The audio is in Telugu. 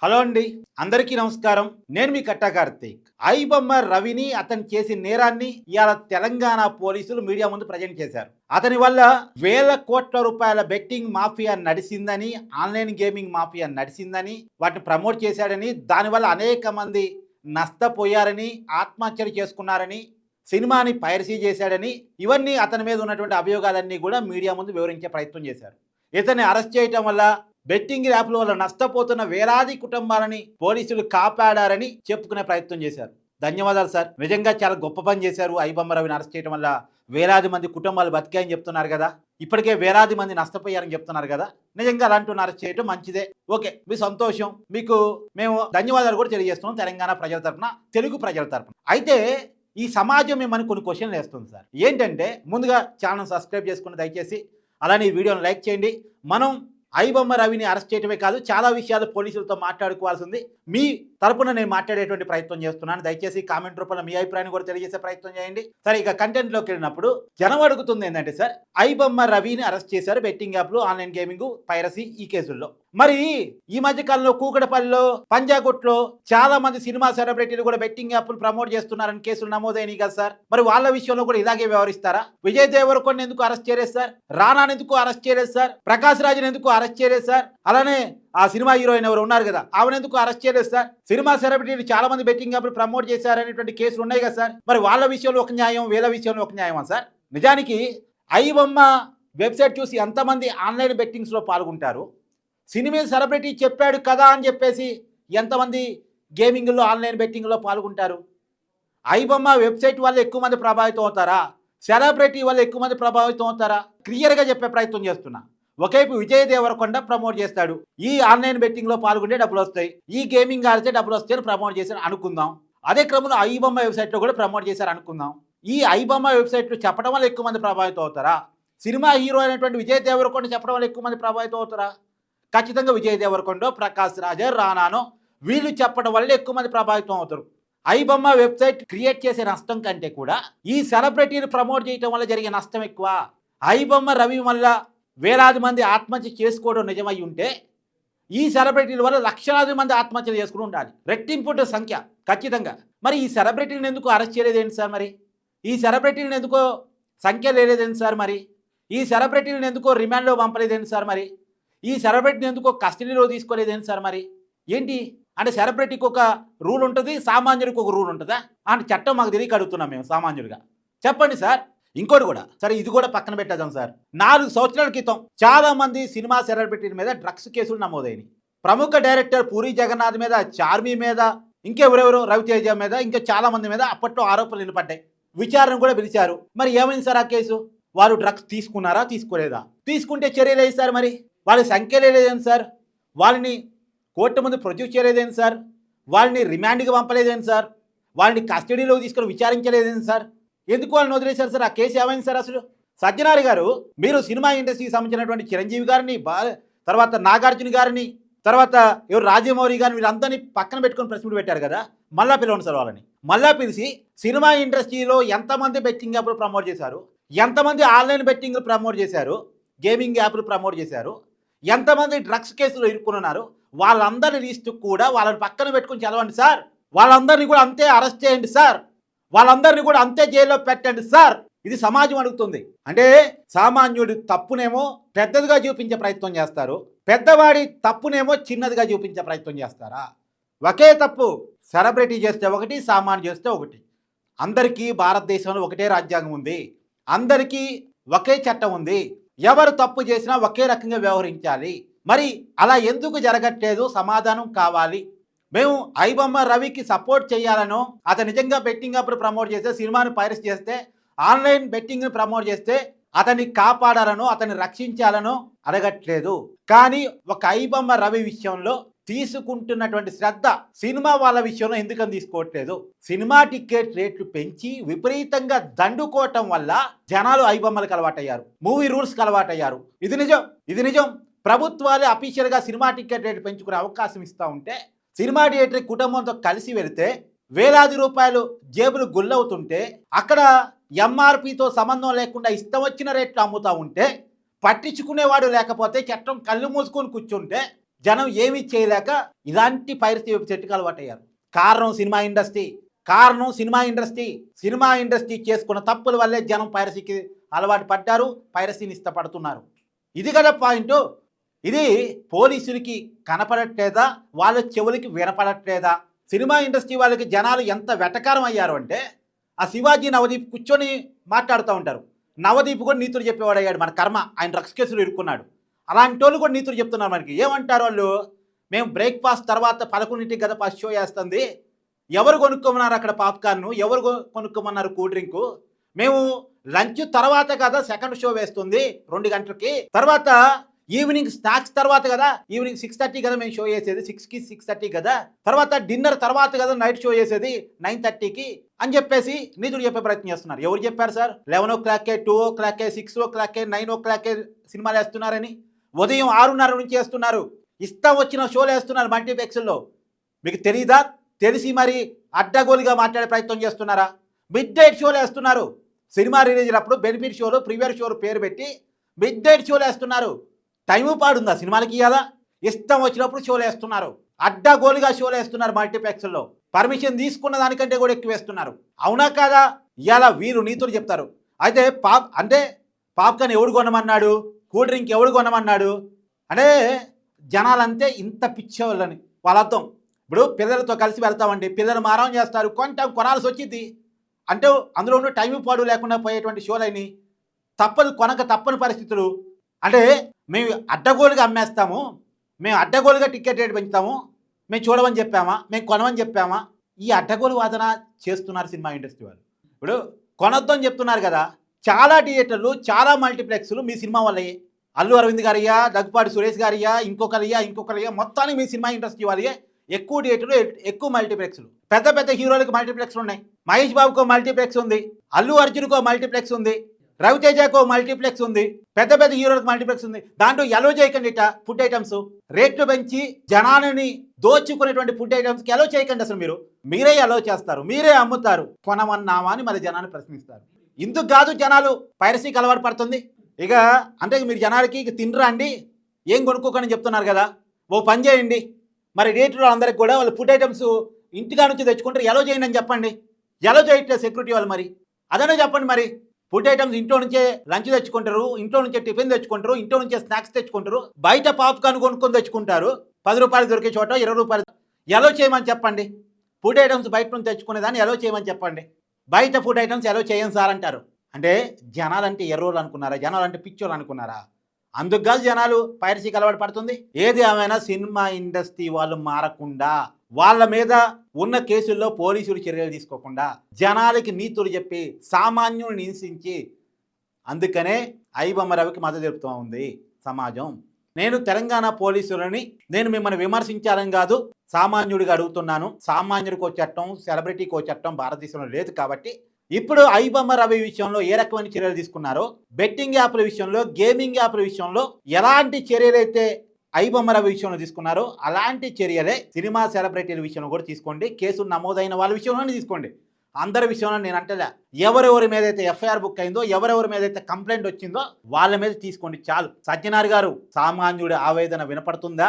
హలో అండి, అందరికీ నమస్కారం. నేను మీ కట్టా కార్తీక్. ఐబొమ్మ రవిని అతను చేసిన నేరాన్ని ఇవాళ తెలంగాణ పోలీసులు మీడియా ముందు ప్రజెంట్ చేశారు. అతని వల్ల వేల కోట్ల రూపాయల బెట్టింగ్ మాఫియా నడిచిందని, ఆన్లైన్ గేమింగ్ మాఫియా నడిచిందని, వాటిని ప్రమోట్ చేశాడని, దానివల్ల అనేక మంది నష్టపోయారని, ఆత్మహత్యలు చేసుకున్నారని, సినిమాని పైరసీ చేశాడని, ఇవన్నీ అతని మీద ఉన్నటువంటి అభియోగాలన్నీ కూడా మీడియా ముందు వివరించే ప్రయత్నం చేశారు. ఇతన్ని అరెస్ట్ చేయటం వల్ల బెట్టింగ్ యాప్ల వల్ల నష్టపోతున్న వేలాది కుటుంబాలని పోలీసులు కాపాడారని చెప్పుకునే ప్రయత్నం చేశారు. ధన్యవాదాలు సార్, నిజంగా చాలా గొప్ప పని చేశారు. ఐబొమ్మ రవిని అరెస్ట్ చేయడం వల్ల వేలాది మంది కుటుంబాలు బతికాయని చెప్తున్నారు కదా, ఇప్పటికే వేలాది మంది నష్టపోయారని చెప్తున్నారు కదా. నిజంగా అలాంటి అరెస్ట్ చేయడం మంచిదే. ఓకే, మీ సంతోషం, మీకు మేము ధన్యవాదాలు కూడా తెలియజేస్తున్నాం తెలంగాణ ప్రజల తరఫున, తెలుగు ప్రజల తరఫున. అయితే ఈ సమాజం మిమ్మల్ని కొన్ని క్వశ్చన్లు వేస్తుంది సార్. ఏంటంటే, ముందుగా ఛానల్ సబ్స్క్రైబ్ చేసుకుని దయచేసి, అలానే ఈ వీడియోని లైక్ చేయండి. మనం ఐబొమ్మ రవిని అరెస్ట్ చేయడమే కాదు, చాలా విషయాలు పోలీసులతో మాట్లాడుకోవాల్సి ఉంది. మీ తరపున నేను మాట్లాడేటువంటి ప్రయత్నం చేస్తున్నాను. దయచేసి కామెంట్ రూపంలో మీ అభిప్రాయాన్ని కూడా తెలియజేసే ప్రయత్నం చేయండి. సరే, ఇక కంటెంట్లోకి వెళ్ళినప్పుడు జనం అడుగుతుంది ఏంటంటే, సార్ ఐబొమ్మ రవిని అరెస్ట్ చేశారు బెట్టింగ్ యాప్లు, ఆన్లైన్ గేమింగ్, పైరసీ ఈ కేసుల్లో. మరి ఈ మధ్య కాలంలో కూకటపల్లిలో, పంజాగుట్లో చాలా మంది సినిమా సెలబ్రిటీలు కూడా బెట్టింగ్ యాప్లు ప్రమోట్ చేస్తున్నారని కేసులు నమోదైనవి కదా సార్. మరి వాళ్ళ విషయంలో కూడా ఇలాగే వ్యవహరిస్తారా? విజయ్ దేవరకొండ ఎందుకు అరెస్ట్ చేయలేదు సార్? రానాని ఎందుకు అరెస్ట్ చేయలేదు సార్? ప్రకాష్ రాజ్ని ఎందుకు అరెస్ట్ చేయలేదు సార్? అలానే ఆ సినిమా హీరోయిన్ ఎవరు ఉన్నారు కదా, ఆమెను ఎందుకు అరెస్ట్ చేయలేదు సార్? సినిమా సెలబ్రిటీలు చాలా మంది బెట్టింగ్ యాప్లు ప్రమోట్ చేశారనేటువంటి కేసులు ఉన్నాయి కదా సార్. మరి వాళ్ళ విషయంలో ఒక న్యాయం, వీళ్ళ విషయంలో ఒక న్యాయమా సార్? నిజానికి ఐబొమ్మ వెబ్సైట్ చూసి ఎంతమంది ఆన్లైన్ బెట్టింగ్స్లో పాల్గొంటారు? సినిమా సెలబ్రిటీ చెప్పాడు కదా అని చెప్పేసి ఎంతమంది గేమింగ్లో, ఆన్లైన్ బెట్టింగ్లో పాల్గొంటారు? ఐబొమ్మ వెబ్సైట్ వల్ల ఎక్కువ మంది ప్రభావితం అవుతారా, సెలబ్రిటీ వల్ల ఎక్కువ మంది ప్రభావితం అవుతారా? క్లియర్గా చెప్పే ప్రయత్నం చేస్తున్నా. ఒకవైపు విజయ్ దేవరకొండ ప్రమోట్ చేస్తాడు, ఈ ఆన్లైన్ బెట్టింగ్లో పాల్గొంటే డబ్బులు వస్తాయి, ఈ గేమింగ్ ఆడితే డబ్బులు వస్తాయని ప్రమోట్ చేశారు అనుకుందాం. అదే క్రమంలో ఐబొమ్మ వెబ్సైట్లో కూడా ప్రమోట్ చేశారు అనుకుందాం. ఈ ఐబొమ్మ వెబ్సైట్లు చెప్పడం వల్ల ఎక్కువ మంది ప్రభావితం అవుతారా? సినిమా హీరో అయినటువంటి విజయ్ దేవరకొండ చెప్పడం వల్ల ఎక్కువ మంది ప్రభావితం అవుతారా? ఖచ్చితంగా విజయ్ దేవరకొండ, ప్రకాష్ రాజ్, రానానో వీళ్ళు చెప్పడం వల్ల ఎక్కువ మంది ప్రభావితం అవుతారు. ఐబొమ్మ వెబ్సైట్ క్రియేట్ చేసే నష్టం కంటే కూడా ఈ సెలబ్రిటీని ప్రమోట్ చేయడం వల్ల జరిగే నష్టం ఎక్కువ. ఐబొమ్మ రవి వల్ల వేలాది మంది ఆత్మహత్య చేసుకోవడం నిజమై ఉంటే, ఈ సెలబ్రిటీల వల్ల లక్షలాది మంది ఆత్మహత్యలు చేసుకుని ఉండాలి, రెట్టింపు సంఖ్య ఖచ్చితంగా. మరి ఈ సెలబ్రిటీలను ఎందుకు అరెస్ట్ చేయలేదేంటి సార్? మరి ఈ సెలబ్రిటీలను ఎందుకో సంఖ్య లేదేంటి సార్? మరి ఈ సెలబ్రిటీలను ఎందుకో రిమాండ్లో పంపలేదేంటి సార్? మరి ఈ సెలబ్రిటీని ఎందుకో కస్టడీలో తీసుకోలేదేంటి సార్? మరి ఏంటి అంటే, సెలబ్రిటీకి ఒక రూల్ ఉంటుంది, సామాన్యుడికి ఒక రూల్ ఉంటుందా? అంటే చట్టం మాకు తెలియక అడుగుతున్నాం మేము సామాన్యుడిగా. చెప్పండి సార్. ఇంకోటి కూడా సరే, ఇది కూడా పక్కన పెట్టేద్దాం సార్. 4 సంవత్సరాల క్రితం చాలా మంది సినిమా సెలబ్రిటీల మీద డ్రగ్స్ కేసులు నమోదైనవి. ప్రముఖ డైరెక్టర్ పూరి జగన్నాథ్ మీద, చార్మి మీద, ఇంకెవరెవరో రవితేజ మీద, ఇంకా చాలా మంది మీద అప్పట్లో ఆరోపణలు నిలబడ్డాయి. విచారణ కూడా పిలిచారు. మరి ఏమైంది సార్ ఆ కేసు? వారు డ్రగ్స్ తీసుకున్నారా, తీసుకోలేదా? తీసుకుంటే చర్యలు వేయి సార్. మరి వాళ్ళ సంఖ్య లేదేంటి సార్? వాళ్ళని కోర్టు ముందు ప్రొడ్యూస్ చేయలేదేంటి సార్? వాళ్ళని రిమాండ్కి పంపలేదేంటి సార్? వాళ్ళని కస్టడీలో తీసుకొని విచారించలేదేంటి సార్? ఎందుకు వాళ్ళని వదిలేశారు సార్? ఆ కేసు ఏమైంది సార్ అసలు? సజ్జనారి గారు, మీరు సినిమా ఇండస్ట్రీకి సంబంధించినటువంటి చిరంజీవి గారిని, తర్వాత నాగార్జున గారిని, తర్వాత ఎవరు రాజమౌళి గారిని, వీళ్ళందరినీ పక్కన పెట్టుకొని ప్రెస్ మీట్ పెట్టారు కదా, మళ్ళా పిలవండి సార్ వాళ్ళని. మళ్ళా పిలిచి సినిమా ఇండస్ట్రీలో ఎంతమంది బెట్టింగ్ యాప్లు ప్రమోట్ చేశారు, ఎంతమంది ఆన్లైన్ బెట్టింగ్ ప్రమోట్ చేశారు, గేమింగ్ యాప్లు ప్రమోట్ చేశారు, ఎంతమంది డ్రగ్స్ కేసులో ఇరుక్కున్నారు, వాళ్ళందరి లిస్టు కూడా వాళ్ళని పక్కన పెట్టుకుని చదవండి సార్. వాళ్ళందరినీ కూడా అంతే అరెస్ట్ చేయండి సార్. వాళ్ళందరినీ కూడా అంతే జైల్లో పెట్టండి సార్. ఇది సమాజం అడుగుతుంది. అంటే సామాన్యుడి తప్పునేమో పెద్దదిగా చూపించే ప్రయత్నం చేస్తారు, పెద్దవాడి తప్పునేమో చిన్నదిగా చూపించే ప్రయత్నం చేస్తారా? ఒకే తప్పు సెలబ్రిటీ చేస్తే ఒకటి, సామాన్యుడు చేస్తే ఒకటి. అందరికీ భారతదేశంలో ఒకటే రాజ్యాంగం ఉంది, అందరికీ ఒకే చట్టం ఉంది, ఎవరు తప్పు చేసినా ఒకే రకంగా వ్యవహరించాలి. మరి అలా ఎందుకు జరగట్లేదు? సమాధానం కావాలి. మేము ఐబొమ్మ రవికి సపోర్ట్ చేయాలనో, అతను నిజంగా బెట్టింగ్ యాప్లు ప్రమోట్ చేస్తే, సినిమాను పైరసీ చేస్తే, ఆన్లైన్ బెట్టింగ్ని ప్రమోట్ చేస్తే అతన్ని కాపాడాలనో, అతన్ని రక్షించాలనో అడగట్లేదు. కానీ ఒక ఐబొమ్మ రవి విషయంలో తీసుకుంటున్నటువంటి శ్రద్ధ సినిమా వాళ్ళ విషయంలో ఎందుకని తీసుకోవట్లేదు? సినిమా టికెట్ రేట్లు పెంచి విపరీతంగా దండుకోవటం వల్ల జనాలు ఐబొమ్మలకు అలవాటయ్యారు, మూవీ రూల్స్కి అలవాటయ్యారు. ఇది నిజం, ఇది నిజం. ప్రభుత్వాలే అఫీషియల్గా సినిమా టికెట్ రేట్లు పెంచుకునే అవకాశం ఇస్తూ ఉంటే, సినిమా థియేటర్ కుటుంబంతో కలిసి వెళితే వేలాది రూపాయలు జేబులు గుల్లవుతుంటే, అక్కడ ఎంఆర్పితో సంబంధం లేకుండా ఇష్టం వచ్చిన రేట్లు అమ్ముతూ ఉంటే, పట్టించుకునేవాడు లేకపోతే, చట్టం కళ్ళు మూసుకొని కూర్చుంటే, జనం ఏమీ చేయలేక ఇలాంటి పైరసీ వైపు చెట్టుకు అలవాటయ్యారు. కారణం సినిమా ఇండస్ట్రీ. కారణం సినిమా ఇండస్ట్రీ. సినిమా ఇండస్ట్రీ చేసుకున్న తప్పుల వల్లే జనం పైరసీకి అలవాటు పడ్డారు, పైరసీని ఇష్టపడుతున్నారు. ఇది కదా పాయింట్. ఇది పోలీసులకి కనపడట్లేదా, వాళ్ళ చెవులకి వినపడట్లేదా? సినిమా ఇండస్ట్రీ వాళ్ళకి జనాలు ఎంత వెటకారం అయ్యారు అంటే, ఆ శివాజీ నవదీప్ కూర్చొని మాట్లాడుతూ ఉంటారు. నవదీప్ కూడా నీతులు చెప్పేవాడు అయ్యాడు. మన కర్మ, ఆయన డ్రగ్స్ కేసులు ఇరుక్కున్నాడు. అలాంటి వాళ్ళు కూడా నీతులు చెప్తున్నారు మనకి. ఏమంటారు వాళ్ళు? మేము బ్రేక్ఫాస్ట్ తర్వాత 11ంటికి కదా ఫస్ట్ షో వేస్తుంది, ఎవరు కొనుక్కోమన్నారు అక్కడ పాప్కార్ను, ఎవరు కొనుక్కోమన్నారు కూల్ డ్రింకు, మేము లంచ్ తర్వాత కదా సెకండ్ షో వేస్తుంది 2 గంటలకి, తర్వాత ఈవినింగ్ స్నాక్స్ తర్వాత కదా, ఈవినింగ్ 6:30 కదా మేము షో వేసేది, 6కి 6:30 కదా, తర్వాత డిన్నర్ తర్వాత కదా నైట్ షో వేసేది 9:30కి అని చెప్పేసి నీతులు చెప్పే ప్రయత్నం చేస్తున్నారు. ఎవరు చెప్పారు sir 11 o'clock, 2 o'clock, 6 o'clock, 9 o'clock సినిమాలు వేస్తున్నారని? ఉదయం 6:30 నుంచి వేస్తున్నారు. ఇష్టం వచ్చిన షోలు వేస్తున్నారు మల్టీప్లెక్స్లో. మీకు తెలీదా? తెలిసి మరి అడ్డగోలుగా మాట్లాడే ప్రయత్నం చేస్తున్నారా? మిడ్ నైట్ షోలు వేస్తున్నారు. సినిమా రిలీజ్ అయినప్పుడు బెనిఫిట్ షోలు, ప్రీమియర్ షోలు పేరు పెట్టి మిడ్ నైట్ షోలు వేస్తున్నారు. టైము పాడుందా సినిమాలకి? కదా ఇష్టం వచ్చినప్పుడు షోలు వేస్తున్నారు. అడ్డగోలుగా షోలు వేస్తున్నారు మల్టీప్లెక్స్లో. పర్మిషన్ తీసుకున్న దానికంటే కూడా ఎక్కువ వేస్తున్నారు. అవునా కాదా? ఇవాళ వీరు నీతులు చెప్తారు. అయితే పాప్కార్న్ ఎవడు కొనమన్నాడు, కూల్ డ్రింక్ ఎవడు కొనమన్నాడు అంటే జనాలంతే ఇంత పిచ్చేవాళ్ళని వాళ్ళ అర్థం. ఇప్పుడు పిల్లలతో కలిసి వెళ్తామండి, పిల్లలు మారం చేస్తారు, కొనాల్సి వచ్చింది అంటే అందులో ఉన్న టైం పాడు లేకుండా పోయేటువంటి షోలైని తప్పని పరిస్థితులు. అంటే మేము అడ్డగోలుగా అమ్మేస్తాము, మేము అడ్డగోలుగా టికెట్ రేట్ పెంచుతాము, మేము చూడమని చెప్పామా, మేము కొనమని చెప్పామా? ఈ అడ్డగోలు వాదన చేస్తున్నారు సినిమా ఇండస్ట్రీ వాళ్ళు. ఇప్పుడు కొనొద్దని చెప్తున్నారు కదా. చాలా థియేటర్లు, చాలా మల్టీప్లెక్స్లు మీ సినిమా వల్లయే. అల్లు అరవింద్ గారియా, దగ్గుపాటి సురేష్ గారియా, ఇంకొకరియా మొత్తానికి మీ సినిమా ఇండస్ట్రీ వాళ్ళే ఎక్కువ థియేటర్లు, ఎక్కువ మల్టీప్లెక్స్లు. పెద్ద హీరోలకు మల్టీప్లెక్స్లు ఉన్నాయి. మహేష్ బాబుకో మల్టీప్లెక్స్ ఉంది, అల్లు అర్జున్కో మల్టీప్లెక్స్ ఉంది, రవితేజకో మల్టీప్లెక్స్ ఉంది, పెద్ద హీరోలకు మల్టీప్లెక్స్ ఉంది. దాంట్లో ఎలో చేయకండి ఇట ఫుడ్ ఐటమ్స్ రేట్లు పెంచి జనాలని దోచుకునేటువంటి ఫుడ్ ఐటమ్స్కి ఎలో చేయకండి. అసలు మీరే ఎలో చేస్తారు, మీరే అమ్ముతారు. కొనమన్నామా అని మళ్ళీ జనాన్ని ప్రశ్నిస్తారు. ఇందుకు కాదు జనాలు పైరసీకి అలవాటు పడుతుంది. ఇక అంటే మీరు జనాలకి ఇక తినరా అండి, ఏం కొనుక్కోకని చెప్తున్నారు కదా. ఓ పని చేయండి, మరి రేట్లు అందరికి కూడా వాళ్ళు ఫుడ్ ఐటమ్స్ ఇంటికా నుంచి తెచ్చుకుంటారు, ఎలో చేయండి అని చెప్పండి. ఎలో చేయట్లేదు సెక్యూరిటీ వాళ్ళు, మరి అదనే చెప్పండి. మరి ఫుడ్ ఐటమ్స్ ఇంట్లో నుంచే లంచ్ తెచ్చుకుంటారు, ఇంట్లో నుంచే టిఫిన్ తెచ్చుకుంటారు, ఇంట్లో నుంచే స్నాక్స్ తెచ్చుకుంటారు, బయట పాప్కార్న్ కొనుక్కొని తెచ్చుకుంటారు. 10 రూపాయలు దొరికే చోట 20 రూపాయలు. ఎలో చేయమని చెప్పండి. ఫుడ్ ఐటమ్స్ బయట నుంచి తెచ్చుకునేదాన్ని ఎలో చేయమని చెప్పండి. బయట ఫుడ్ ఐటమ్స్ ఎలో చేయం సార్ అంటారు. అంటే జనాలంటే ఎర్రోళ్ళు అనుకున్నారా, జనాలంటే పిచ్చోళ్ళు అనుకున్నారా? అందుకు కాదు జనాలు పైరసీకి అలవాటు పడుతుంది. ఏది ఏమైనా సినిమా ఇండస్ట్రీ వాళ్ళు మారకుండా, వాళ్ళ మీద ఉన్న కేసుల్లో పోలీసులు చర్యలు తీసుకోకుండా, జనాలకి నీతులు చెప్పి సామాన్యుని హింసించి, అందుకనే ఐబొమ్మ రవికి మద్దతు తెలుపుతూ ఉంది సమాజం. నేను తెలంగాణ పోలీసులని మిమ్మల్ని విమర్శించాలని కాదు, సామాన్యుడిగా అడుగుతున్నాను. సామాన్యుడికో చట్టం, సెలబ్రిటీకో చట్టం భారతదేశంలో లేదు. కాబట్టి ఇప్పుడు ఐబొమ్మ రవి విషయంలో ఏ రకమైన చర్యలు తీసుకున్నారో, బెట్టింగ్ యాప్ల విషయంలో, గేమింగ్ యాప్ల విషయంలో ఎలాంటి చర్యలైతే ఐబొమ్మ రవి విషయంలో తీసుకున్నారో అలాంటి చర్యలే సినిమా సెలబ్రిటీల విషయంలో కూడా తీసుకోండి. కేసు నమోదైన వాళ్ళ విషయంలోనే తీసుకోండి. అందరి విషయంలో నేను అంటలే. ఎవరెవరి మీద అయితే ఎఫ్ఐఆర్ బుక్ అయిందో, ఎవరెవరి మీద అయితే కంప్లైంట్ వచ్చిందో వాళ్ళ మీద తీసుకోండి చాలు. సజ్జనార్ గారు, సామాన్యుడి ఆవేదన వినపడుతుందా?